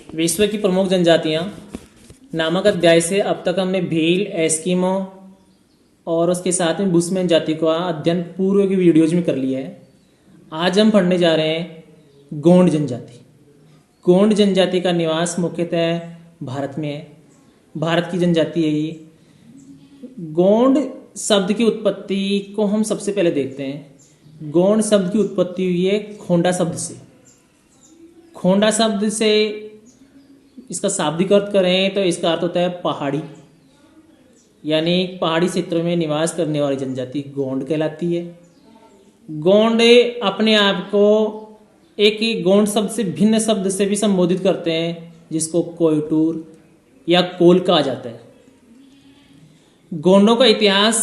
विश्व की प्रमुख जनजातियां नामक अध्याय से अब तक हमने भील, एस्किमो और उसके साथ में बुशमैन जाति का अध्ययन पूर्व की वीडियोज में कर लिया है। आज हम पढ़ने जा रहे हैं गोंड जनजाति। गोंड जनजाति का निवास मुख्यतः भारत में है। भारत की जनजाति है ये। गोंड शब्द की उत्पत्ति को हम सबसे पहले देखते हैं। गोंड शब्द की उत्पत्ति हुई है खोंडा शब्द से। खोंडा शब्द से इसका शाब्दिक अर्थ करें तो इसका अर्थ होता है पहाड़ी, यानी पहाड़ी क्षेत्रों में निवास करने वाली जनजाति गोंड कहलाती है। गोंड अपने आप को एक ही गोंड शब्द से भिन्न शब्द से भी संबोधित करते हैं, जिसको कोयटूर या कोल कहा जाता है। गोंडों का इतिहास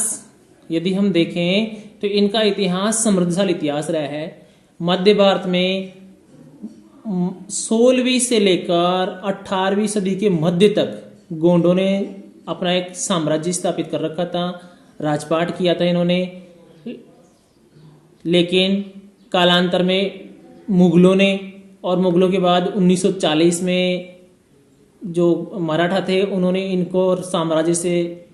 यदि हम देखें तो इनका इतिहास समृद्धशाली इतिहास रहा है। मध्य भारत में 16वीं से लेकर 18वीं सदी के मध्य तक गोंडों ने अपना एक साम्राज्य स्थापित कर रखा था, राजपाट किया था इन्होंने। लेकिन कालांतर में मुगलों ने, और मुगलों के बाद 1940 में जो मराठा थे उन्होंने इनको साम्राज्य से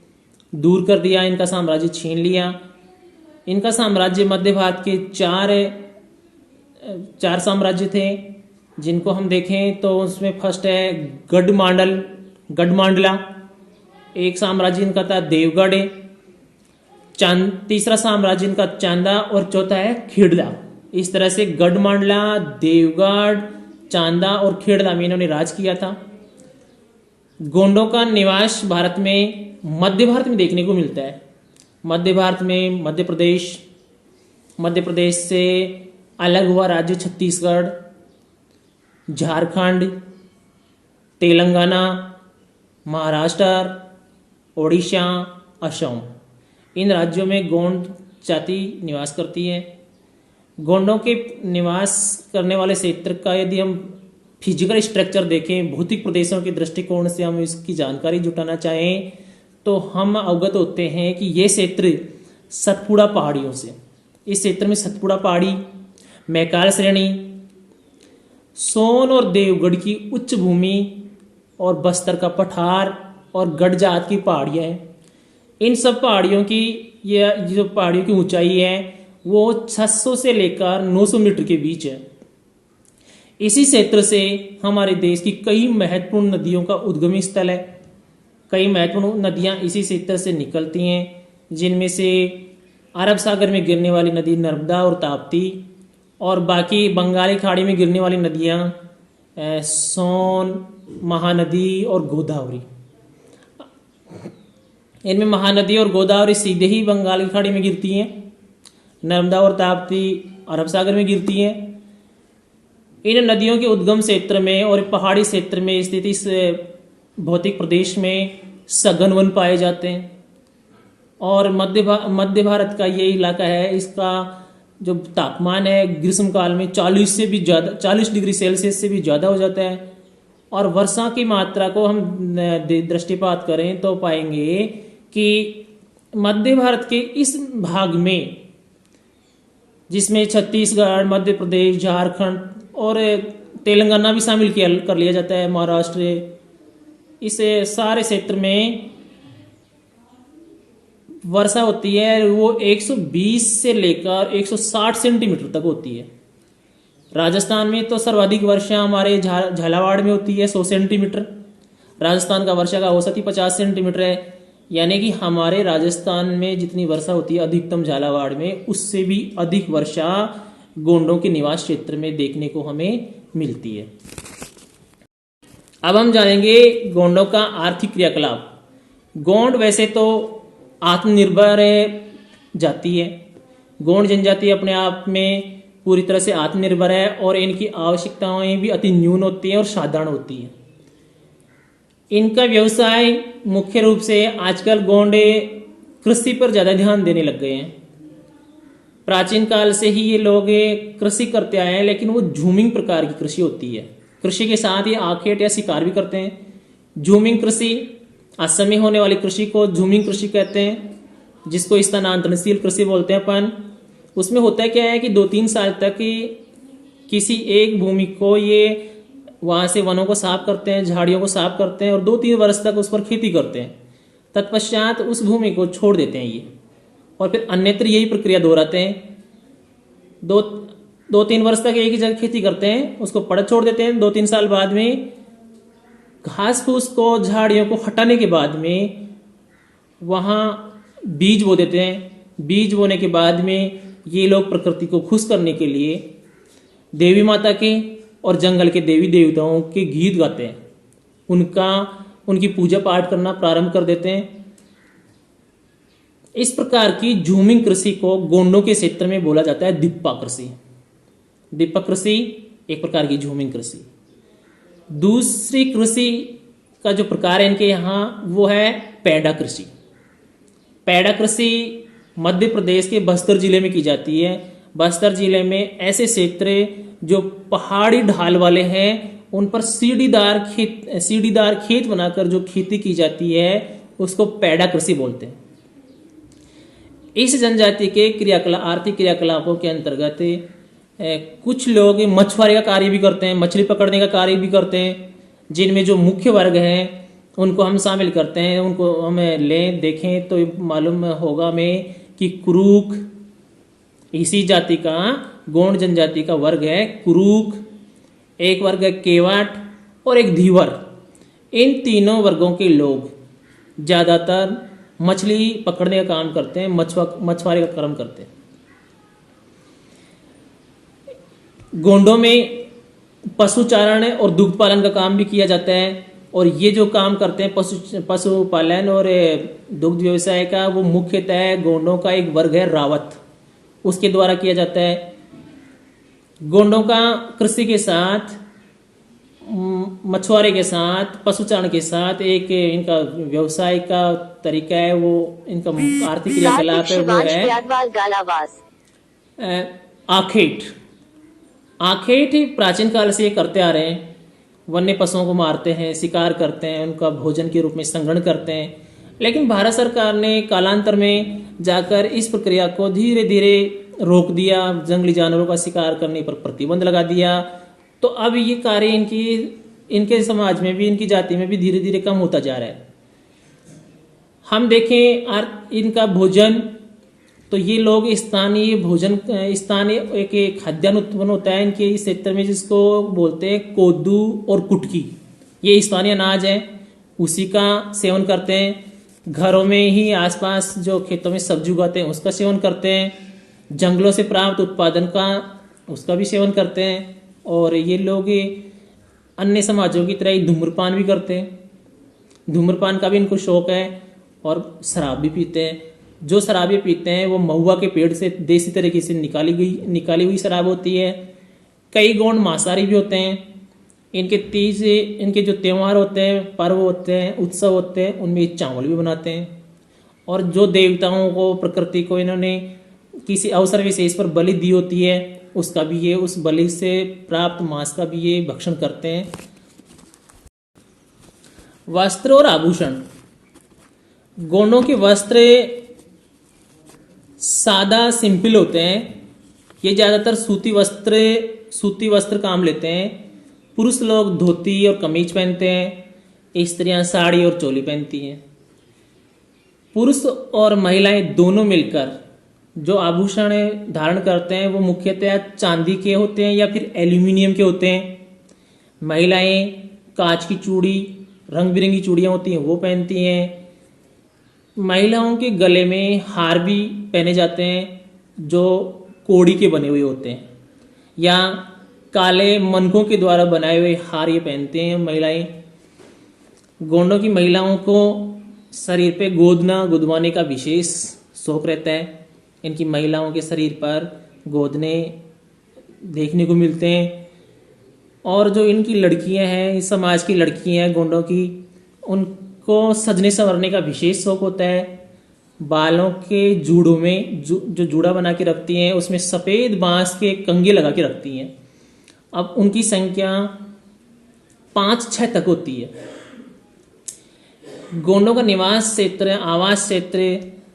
दूर कर दिया, इनका साम्राज्य छीन लिया। इनका साम्राज्य मध्य भारत के चार साम्राज्य थे, जिनको हम देखें तो उसमें फर्स्ट है गढ़मांडला। एक साम्राज्य इनका था देवगढ़, तीसरा साम्राज्य इनका चांदा और चौथा है खेड़ला। इस तरह से गढ़मांडला, देवगढ़, चांदा और खेड़ला में इन्होंने राज किया था। गोंडों का निवास भारत में मध्य भारत में देखने को मिलता है। मध्य भारत में मध्य प्रदेश से अलग हुआ राज्य छत्तीसगढ़, झारखंड, तेलंगाना, महाराष्ट्र, ओडिशा, असम, इन राज्यों में गोंड जाति निवास करती है। गोंडों के निवास करने वाले क्षेत्र का यदि हम फिजिकल स्ट्रक्चर देखें, भौतिक प्रदेशों के दृष्टिकोण से हम इसकी जानकारी जुटाना चाहें तो हम अवगत होते हैं कि ये क्षेत्र सतपुड़ा पहाड़ियों से, इस क्षेत्र में सतपुड़ा पहाड़ी, मैकाल श्रेणी, सोन और देवगढ़ की उच्च भूमि और बस्तर का पठार और गढ़ जात की पहाड़ियाँ हैं। इन सब पहाड़ियों की ये जो पहाड़ियों की ऊंचाई है वो 600 से लेकर 900 मीटर के बीच है। इसी क्षेत्र से हमारे देश की कई महत्वपूर्ण नदियों का उद्गम स्थल है। कई महत्वपूर्ण नदियां इसी क्षेत्र से निकलती हैं, जिनमें से अरब सागर में गिरने वाली नदी नर्मदा और ताप्ती, और बाकी बंगाली खाड़ी में गिरने वाली नदियां सोन, महानदी और गोदावरी। इनमें महानदी और गोदावरी सीधे ही बंगाल की खाड़ी में गिरती हैं, नर्मदा और ताप्ती अरब सागर में गिरती हैं। इन नदियों के उद्गम क्षेत्र में और पहाड़ी क्षेत्र में स्थित इस भौतिक प्रदेश में सघन वन पाए जाते हैं। और मध्य भारत का ये इलाका है, इसका जो तापमान है ग्रीष्म काल में 40 डिग्री सेल्सियस से भी ज़्यादा हो जाता है। और वर्षा की मात्रा को हम दृष्टिपात करें तो पाएंगे कि मध्य भारत के इस भाग में, जिसमें छत्तीसगढ़, मध्य प्रदेश, झारखंड और तेलंगाना भी शामिल कर लिया जाता है, महाराष्ट्र, इस सारे क्षेत्र में वर्षा होती है वो 120 से लेकर 160 सेंटीमीटर तक होती है। राजस्थान में तो सर्वाधिक वर्षा हमारे झालावाड़ में होती है 100 सेंटीमीटर। राजस्थान का वर्षा का औसत ही 50 सेंटीमीटर है, यानी कि हमारे राजस्थान में जितनी वर्षा होती है अधिकतम झालावाड़ में, उससे भी अधिक वर्षा गोंडों के निवास क्षेत्र में देखने को हमें मिलती है। अब हम जानेंगे गोंडों का आर्थिक क्रियाकलाप। गोंड वैसे तो आत्मनिर्भर जाति है। गोंड जनजाति अपने आप में पूरी तरह से आत्मनिर्भर है और इनकी आवश्यकताएं भी अति न्यून होती हैं और साधारण होती हैं। इनका व्यवसाय मुख्य रूप से आजकल गोंड कृषि पर ज़्यादा ध्यान देने लग गए हैं। प्राचीन काल से ही ये लोग कृषि करते आए हैं, लेकिन वो झूमिंग प्रकार की कृषि होती है। कृषि के साथ ही आखेट या शिकार भी करते हैं। झूमिंग कृषि, असम में होने वाली कृषि को झूमिंग कृषि कहते हैं, जिसको स्थानांतरणशील कृषि बोलते हैं अपन। उसमें होता है क्या है कि 2-3 साल तक किसी एक भूमि को ये वहाँ से वनों को साफ करते हैं, झाड़ियों को साफ करते हैं और 2-3 वर्ष तक उस पर खेती करते हैं। तत्पश्चात उस भूमि को छोड़ देते हैं ये, और फिर अन्यत्र यही प्रक्रिया दोहराते हैं। 2-3 वर्ष तक एक ही जगह खेती करते हैं, उसको पड़ा छोड़ देते हैं। 2-3 साल बाद में घास फूस को, झाड़ियों को हटाने के बाद में वहाँ बीज बो देते हैं। बीज बोने के बाद में ये लोग प्रकृति को खुश करने के लिए देवी माता के और जंगल के देवी देवताओं के गीत गाते हैं, उनकी पूजा पाठ करना प्रारंभ कर देते हैं। इस प्रकार की झूमिंग कृषि को गोंडों के क्षेत्र में बोला जाता है दिप्पा कृषि। दिप्पा कृषि एक प्रकार की झूमिंग कृषि। दूसरी कृषि का जो प्रकार है इनके यहाँ वो है पैडा कृषि। पैडा कृषि मध्य प्रदेश के बस्तर जिले में की जाती है। बस्तर जिले में ऐसे क्षेत्र जो पहाड़ी ढाल वाले हैं उन पर सीढ़ीदार खेत बनाकर जो खेती की जाती है उसको पैडा कृषि बोलते हैं। इस जनजाति के आर्थिक क्रियाकलापों के अंतर्गत कुछ लोग मछुआरे का कार्य भी करते हैं, मछली पकड़ने का कार्य भी करते हैं, जिनमें जो मुख्य वर्ग हैं उनको हम शामिल करते हैं। उनको हम देखें तो मालूम होगा हमें कि कुरुक इसी जाति का, गोंड जनजाति का वर्ग है कुरुक, एक वर्ग है केवाट और एक धीवर। इन तीनों वर्गों के लोग ज्यादातर मछली पकड़ने का काम करते हैं, मछुआरे का कर्म करते हैं। गोंडों में पशुचारण और दुग्ध पालन का काम भी किया जाता है, और ये जो काम करते हैं पशुपालन और दुग्ध व्यवसाय का, वो मुख्यतः गोंडों का एक वर्ग है रावत, उसके द्वारा किया जाता है। गोंडों का कृषि के साथ, मछुआरे के साथ, पशुचारण के साथ एक इनका व्यवसाय का तरीका है, वो इनका आर्थिक क्रियाकलाप है, वो है आखेट। आखेट प्राचीन काल से ये करते आ रहे हैं। वन्य पशुओं को मारते हैं, शिकार करते हैं, उनका भोजन के रूप में संग्रहण करते हैं। लेकिन भारत सरकार ने कालांतर में जाकर इस प्रक्रिया को धीरे धीरे रोक दिया, जंगली जानवरों का शिकार करने पर प्रतिबंध लगा दिया। तो अब ये कार्य इनके समाज में भी, इनकी जाति में भी धीरे धीरे कम होता जा रहा है। हम देखें इनका भोजन, तो ये लोग स्थानीय भोजन, स्थानीय एक खाद्यान्न उत्पन्न होता है इनके इस क्षेत्र में जिसको बोलते हैं कोदू और कुटकी। ये स्थानीय अनाज है, उसी का सेवन करते हैं। घरों में ही आसपास जो खेतों में सब्जी उगाते हैं उसका सेवन करते हैं। जंगलों से प्राप्त उत्पादन का उसका भी सेवन करते हैं। और ये लोग अन्य समाजों की तरह ही धूम्रपान भी करते हैं। धूम्रपान का भी इनको शौक है, और शराब भी पीते हैं। जो शराबी पीते हैं वो महुआ के पेड़ से देसी तरीके से निकाली हुई शराब होती है। कई गोंड मांसाहारी भी होते हैं। इनके जो त्यौहार होते हैं, पर्व होते हैं, उत्सव होते हैं, उनमें चावल भी बनाते हैं। और जो देवताओं को, प्रकृति को इन्होंने किसी अवसर विशेष पर बलि दी होती है, उसका भी ये, उस बलि से प्राप्त मांस का भी ये भक्षण करते हैं। वस्त्र और आभूषण। गोंडों के वस्त्र सादा सिंपल होते हैं। ये ज्यादातर सूती वस्त्र काम लेते हैं। पुरुष लोग धोती और कमीज पहनते हैं, स्त्रियां साड़ी और चोली पहनती हैं। पुरुष और महिलाएं दोनों मिलकर जो आभूषण धारण करते हैं वो मुख्यतः चांदी के होते हैं या फिर एल्यूमिनियम के होते हैं। महिलाएं कांच की चूड़ी, रंग बिरंगी चूड़ियां होती हैं वो पहनती हैं। महिलाओं के गले में हार भी पहने जाते हैं जो कोड़ी के बने हुए होते हैं, या काले मनकों के द्वारा बनाए हुए हार ये पहनते हैं महिलाएं। गोंडों की महिलाओं को शरीर पे गुदवाने का विशेष शौक रहता है। इनकी महिलाओं के शरीर पर गोदने देखने को मिलते हैं। और जो इनकी लड़कियां हैं, इस समाज की लड़कियां हैं गोंडों की, उनको सजने संवरने का विशेष शौक होता है। बालों के जूड़ों में जो जूड़ा बना के रखती हैं उसमें सफ़ेद बांस के कंगे लगा के रखती हैं। अब उनकी संख्या 5-6 तक होती है। गोंडों का निवास क्षेत्र, आवास क्षेत्र,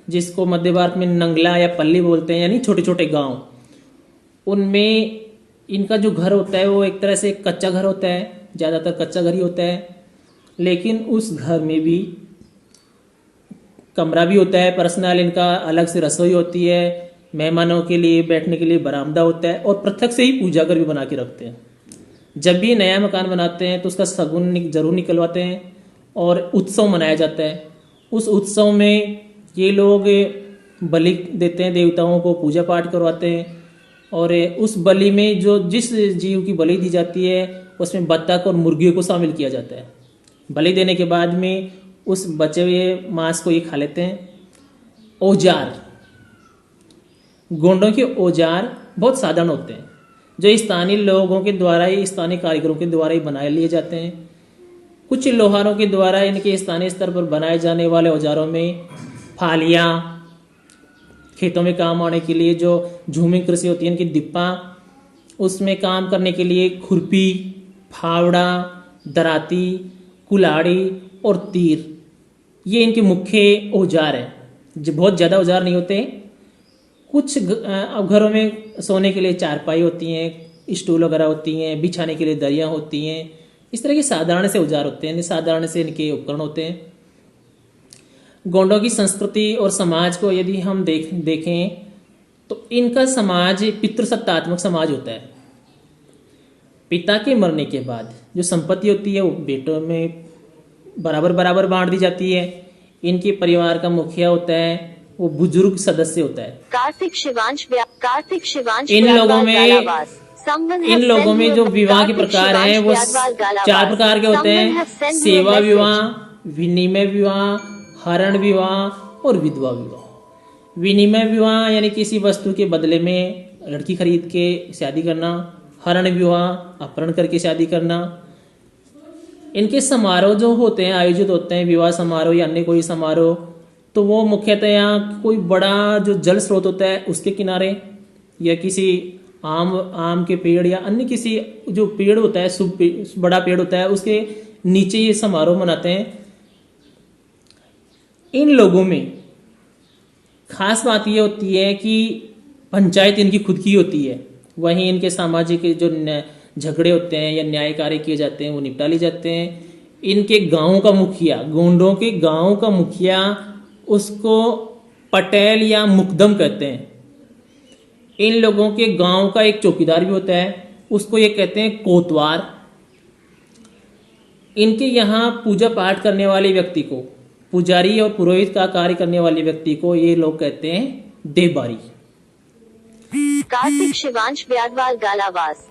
जिसको मध्य भारत में नंगला या पल्ली बोलते हैं, यानी छोटे छोटे गांव, उनमें इनका जो घर होता है वो एक तरह से कच्चा घर होता है। ज़्यादातर कच्चा घर ही होता है, लेकिन उस घर में भी कमरा भी होता है पर्सनल, इनका अलग से रसोई होती है, मेहमानों के लिए बैठने के लिए बरामदा होता है, और पृथक से ही पूजा घर भी बना के रखते हैं। जब भी नया मकान बनाते हैं तो उसका शगुन जरूर निकलवाते हैं और उत्सव मनाया जाता है। उस उत्सव में ये लोग बलि देते हैं, देवताओं को पूजा पाठ करवाते हैं, और उस बलि में जो जिस जीव की बलि दी जाती है उसमें बत्तख और मुर्गियों को शामिल किया जाता है। बलि देने के बाद में उस बचे हुए मांस को ये खा लेते हैं। औजार, गोंडों के औजार बहुत साधारण होते हैं, जो स्थानीय लोगों के द्वारा ही, स्थानीय कारीगरों के द्वारा ही बनाए लिए जाते हैं। कुछ लोहारों के द्वारा इनके स्थानीय स्तर पर बनाए जाने वाले औजारों में फालियाँ, खेतों में काम आने के लिए जो झूमी कृषि होती है इनकी दिप्पा, उसमें काम करने के लिए खुरपी, फावड़ा, दराती, कुल्हाड़ी और तीर, ये इनके मुख्य औजार हैं। जो बहुत ज़्यादा औजार नहीं होते। कुछ घरों में सोने के लिए चारपाई होती हैं, स्टूल वगैरह होती हैं, बिछाने के लिए दरियाँ होती हैं। इस तरह के साधारण से औजार होते हैं, साधारण से इनके उपकरण होते हैं। गोंडों की संस्कृति और समाज को यदि हम देखें तो इनका समाज पितृसत्तात्मक समाज होता है। पिता के मरने के बाद जो संपत्ति होती है वो बेटों में बराबर बराबर बांट दी जाती है। इनके परिवार का मुखिया होता है, वो बुजुर्ग सदस्य होता है। कार्तिक शिवांश इन लोगों में जो विवाह के प्रकार हैं वो 4 प्रकार के होते हैं: सेवा विवाह, विनिमय विवाह, हरण विवाह और विधवा विवाह। विनिमय विवाह यानी किसी वस्तु के बदले में लड़की खरीद के शादी करना। हरण विवाह अपहरण करके शादी करना। इनके समारोह जो होते हैं, आयोजित होते हैं, विवाह समारोह या अन्य कोई समारोह, तो वो मुख्यतः यहाँ कोई बड़ा जो जल स्रोत होता है उसके किनारे, या किसी आम के पेड़ या अन्य किसी जो पेड़ होता है, बड़ा पेड़ होता है, उसके नीचे ये समारोह मनाते हैं। इन लोगों में खास बात ये होती है कि पंचायत इनकी खुद की होती है। वहीं इनके सामाजिक जो झगड़े होते हैं या न्याय कार्य किए जाते हैं वो निपटा लिए जाते हैं। इनके गांव का मुखिया, गोंडों के गांव का मुखिया, उसको पटेल या मुकदम कहते हैं। इन लोगों के गांव का एक चौकीदार भी होता है, उसको ये कहते हैं कोतवार। इनके यहाँ पूजा पाठ करने वाले व्यक्ति को, पुजारी और पुरोहित का कार्य करने वाले व्यक्ति को ये लोग कहते हैं देबारी। कार्तिक शिवांश ब्यादवाल गालावास।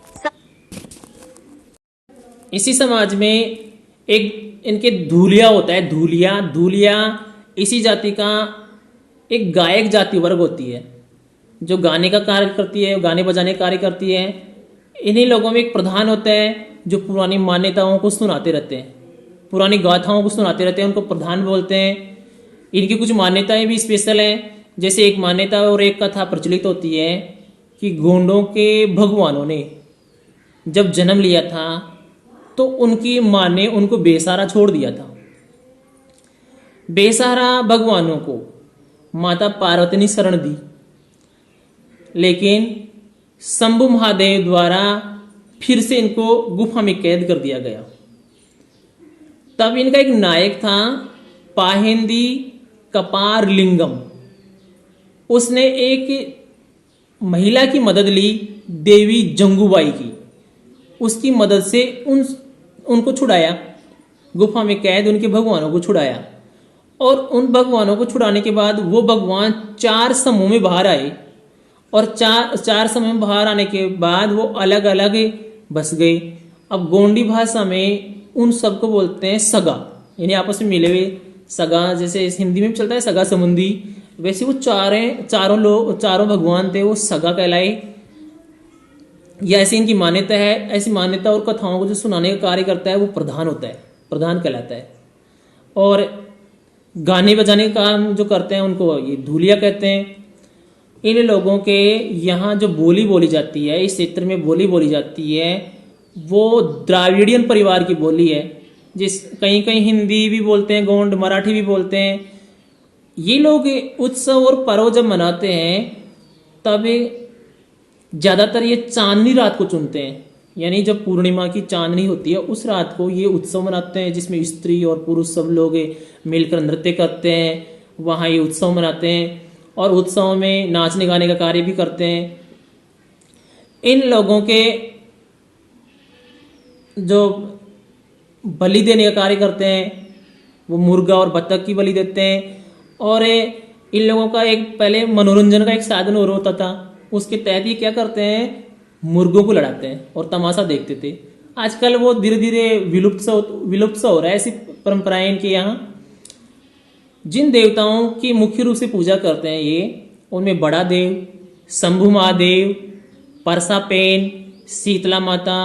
इसी समाज में एक इनके धूलिया होता है। धूलिया इसी जाति का एक गायक जाति वर्ग होती है जो गाने का कार्य करती है, गाने बजाने का कार्य करती है। इन्हीं लोगों में एक प्रधान होता है जो पुरानी मान्यताओं को सुनाते रहते हैं, पुरानी गाथाओं को सुनाते रहते हैं, उनको प्रधान बोलते हैं। इनकी कुछ मान्यताएं भी स्पेशल हैं। जैसे एक मान्यता और एक कथा प्रचलित होती है कि गोंडों के भगवानों ने जब जन्म लिया था तो उनकी माँ ने उनको बेसहारा छोड़ दिया था। बेसहारा भगवानों को माता पार्वती ने शरण दी, लेकिन शंभु महादेव द्वारा फिर से इनको गुफा में कैद कर दिया गया। तब इनका एक नायक था पाहेंदी कपार लिंगम। उसने एक महिला की मदद ली, देवी जंगूबाई की। उसकी मदद से उनको छुड़ाया, गुफा में कैद उनके भगवानों को छुड़ाया। और उन भगवानों को छुड़ाने के बाद वो भगवान 4 समूह में बाहर आए, और चार समूह में बाहर आने के बाद वो अलग अलग बस गए। अब गोंडी भाषा में उन सबको बोलते हैं सगा, यानी आपस में मिले हुए सगा। जैसे हिंदी में भी चलता है सगा संबंधी, वैसे वो चारों भगवान थे, वो सगा कहलाए। या ऐसी इनकी मान्यता है। ऐसी मान्यता और कथाओं को जो सुनाने का कार्य करता है वो प्रधान होता है, प्रधान कहलाता है। और गाने बजाने का काम जो करते हैं उनको ये धूलिया कहते हैं। इन लोगों के यहाँ जो बोली बोली जाती है, इस क्षेत्र में बोली बोली जाती है, वो द्राविडियन परिवार की बोली है। कहीं कहीं हिंदी भी बोलते हैं, गोंड मराठी भी बोलते हैं। ये लोग उत्सव और पर्व जब मनाते हैं तब ज़्यादातर ये चांदनी रात को चुनते हैं। यानी जब पूर्णिमा की चांदनी होती है उस रात को ये उत्सव मनाते हैं, जिसमें स्त्री और पुरुष सब लोग मिलकर नृत्य करते हैं। वहाँ ये उत्सव मनाते हैं और उत्सव में नाचने गाने का कार्य भी करते हैं। इन लोगों के जो बलि देने का कार्य करते हैं वो मुर्गा और बत्तख की बलि देते हैं। और इन लोगों का एक पहले मनोरंजन का एक साधन और होता था, उसके तहत ये क्या करते हैं, मुर्गों को लड़ाते हैं और तमाशा देखते थे। आजकल वो धीरे धीरे विलुप्त सा हो रहा है ऐसी परंपराएं इनके यहाँ। जिन देवताओं की मुख्य रूप से पूजा करते हैं ये, उनमें बड़ा देव, शंभु महादेव, परसापेन, शीतला माता,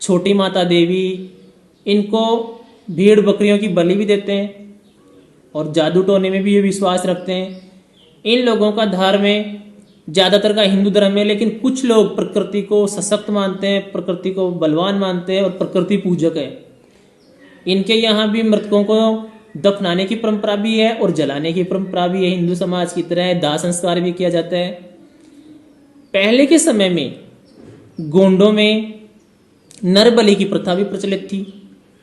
छोटी माता देवी, इनको भेड़ बकरियों की बलि भी देते हैं और जादू टोने में भी ये विश्वास रखते हैं। इन लोगों का धर्म है ज़्यादातर का हिंदू धर्म है, लेकिन कुछ लोग प्रकृति को सशक्त मानते हैं, प्रकृति को बलवान मानते हैं और प्रकृति पूजक है। इनके यहाँ भी मृतकों को दफनाने की परंपरा भी है और जलाने की परंपरा भी है। हिंदू समाज की तरह दाह संस्कार भी किया जाता है। पहले के समय में गोंडों में नर बलि की प्रथा भी प्रचलित थी।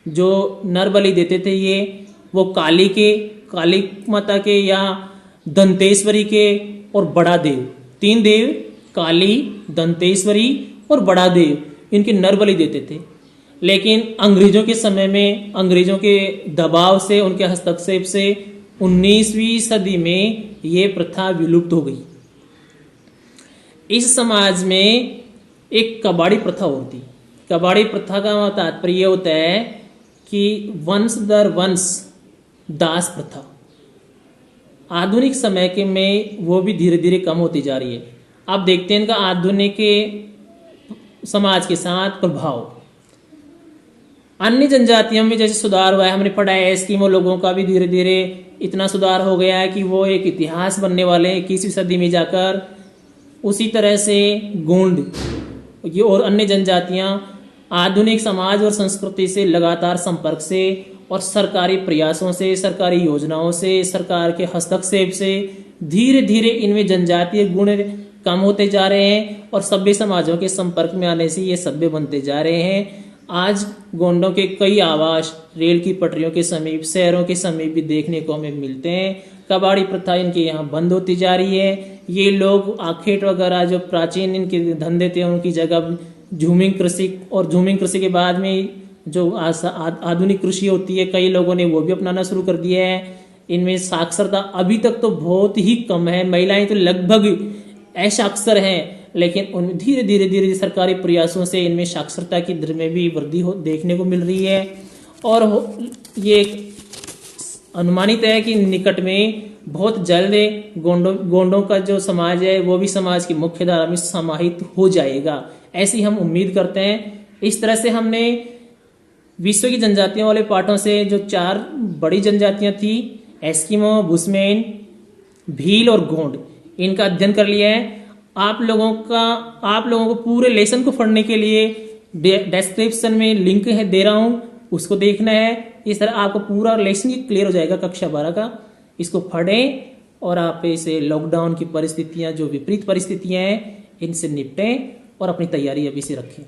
जो नर बलि देते थे ये, वो काली माता के या दंतेश्वरी के और बड़ा देव, 3 देव, काली, दंतेश्वरी और बड़ा देव, इनके नर बलि देते थे। लेकिन अंग्रेजों के समय में, अंग्रेजों के दबाव से, उनके हस्तक्षेप से 19वीं सदी में ये प्रथा विलुप्त हो गई। इस समाज में एक कबाड़ी प्रथा होती। कबाड़ी प्रथा का तात्पर्य होता है कि वंश दर वंश दास प्रथा। आधुनिक समय के में वो भी धीरे धीरे कम होती जा रही है। आप देखते हैं इनका आधुनिक समाज के साथ प्रभाव। अन्य जनजातियों में जैसे सुधार हुआ है, हमने पढ़ा है, एस्किमो लोगों का भी धीरे धीरे इतना सुधार हो गया है कि वो एक इतिहास बनने वाले हैं 21वीं सदी में जाकर। उसी तरह से गोंड ये और अन्य जनजातियां आधुनिक समाज और संस्कृति से लगातार संपर्क से और सरकारी प्रयासों से, सरकारी योजनाओं से, सरकार के हस्तक्षेप से धीरे धीरे इनमें जनजातीय गुण कम होते जा रहे हैं और सभ्य समाजों के संपर्क में आने से ये सभ्य बनते जा रहे हैं। आज गोंडों के कई आवास रेल की पटरियों के समीप, शहरों के समीप भी देखने को हमें मिलते हैं। कबाड़ी प्रथा इनके यहाँ बंद होती जा रही है। ये लोग आखेट वगैरह जो प्राचीन इनके धंधे थे उनकी जगह झूमिंग कृषि, और झूमिंग कृषि के बाद में जो आधुनिक कृषि होती है, कई लोगों ने वो भी अपनाना शुरू कर दिया है। इनमें साक्षरता अभी तक तो बहुत ही कम है। महिलाएं तो लगभग असाक्षर हैं, लेकिन उन धीरे धीरे सरकारी प्रयासों से इनमें साक्षरता की दर में भी वृद्धि देखने को मिल रही है। और ये अनुमानित है कि निकट में बहुत जल्द गोंडों का जो समाज है वो भी समाज की मुख्य धारा में समाहित हो जाएगा, ऐसी हम उम्मीद करते हैं। इस तरह से हमने विश्व की जनजातियों वाले पाठों से जो 4 बड़ी जनजातियां थी, एस्किमो, बुशमैन, भील और गोंड, इनका अध्ययन कर लिया है। आप लोगों को पूरे लेसन को पढ़ने के लिए डिस्क्रिप्शन में लिंक है दे रहा हूं, उसको देखना है। इस तरह आपको पूरा लेसन ही क्लियर हो जाएगा कक्षा 12 का। इसको पढ़ें और आप इसे लॉकडाउन की परिस्थितियां, जो विपरीत परिस्थितियां हैं, इनसे निपटें और अपनी तैयारी अभी से रखें।